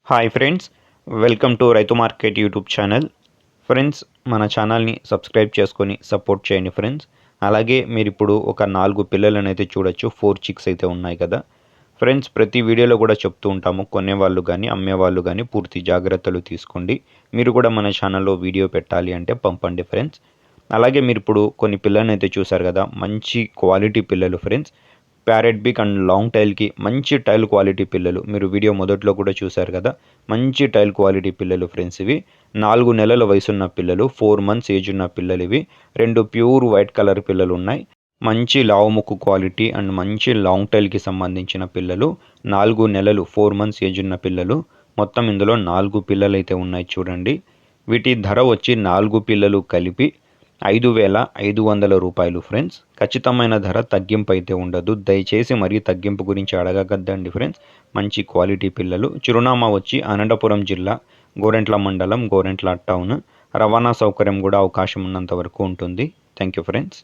Hi friends, welcome to రైతు market YouTube channel. Friends, మన ఛానల్ని సబ్స్క్రైబ్ చేసుకొని సపోర్ట్ చేయండి ఫ్రెండ్స్. అలాగే మీరు ఇప్పుడు ఒక 4 పిల్లలను అయితే చూడొచ్చు. 4 చిక్స్ అయితే ఉన్నాయి కదా ఫ్రెండ్స్. ప్రతి వీడియోలో కూడా చెప్తూ ఉంటాము, కొనేవాళ్ళు కానీ అమ్మేవాళ్ళు కానీ పూర్తి జాగ్రత్తలు తీసుకోండి. మీరు కూడా మన ఛానల్లో వీడియో పెట్టాలి అంటే పంపండి ఫ్రెండ్స్. అలాగే మీరు ఇప్పుడు కొన్ని పిల్లలను అయితే చూసారు కదా, మంచి క్వాలిటీ పిల్లలు ఫ్రెండ్స్. ప్యారెట్ బిక్ అండ్ లాంగ్ టైల్కి మంచి టైల్ క్వాలిటీ పిల్లలు మీరు వీడియో మొదట్లో కూడా చూశారు కదా. మంచి టైల్ క్వాలిటీ పిల్లలు ఫ్రెండ్స్. ఇవి 4 నెలల వయసున్న పిల్లలు, 4 మంత్స్ ఏజ్ ఉన్న పిల్లలు. ఇవి 2 ప్యూర్ వైట్ కలర్ పిల్లలు ఉన్నాయి. మంచి లావు ముక్కు క్వాలిటీ అండ్ మంచి లాంగ్ టైల్కి సంబంధించిన పిల్లలు. 4 నెలలు 4 మంత్స్ ఏజ్ ఉన్న పిల్లలు. మొత్తం ఇందులో 4 పిల్లలు అయితే ఉన్నాయి చూడండి. వీటి ధర వచ్చి 4 పిల్లలు కలిపి 5,500 రూపాయలు ఫ్రెండ్స్. ఖచ్చితమైన ధర తగ్గింపు అయితే ఉండదు. దయచేసి మరీ తగ్గింపు గురించి అడగగద్దండి ఫ్రెండ్స్. మంచి క్వాలిటీ పిల్లలు. చిరునామా వచ్చి అనంతపురం జిల్లా, గోరెంట్ల మండలం, గోరెంట్ల టౌన్. రవాణా సౌకర్యం కూడా అవకాశం ఉన్నంత వరకు ఉంటుంది. Thank you friends.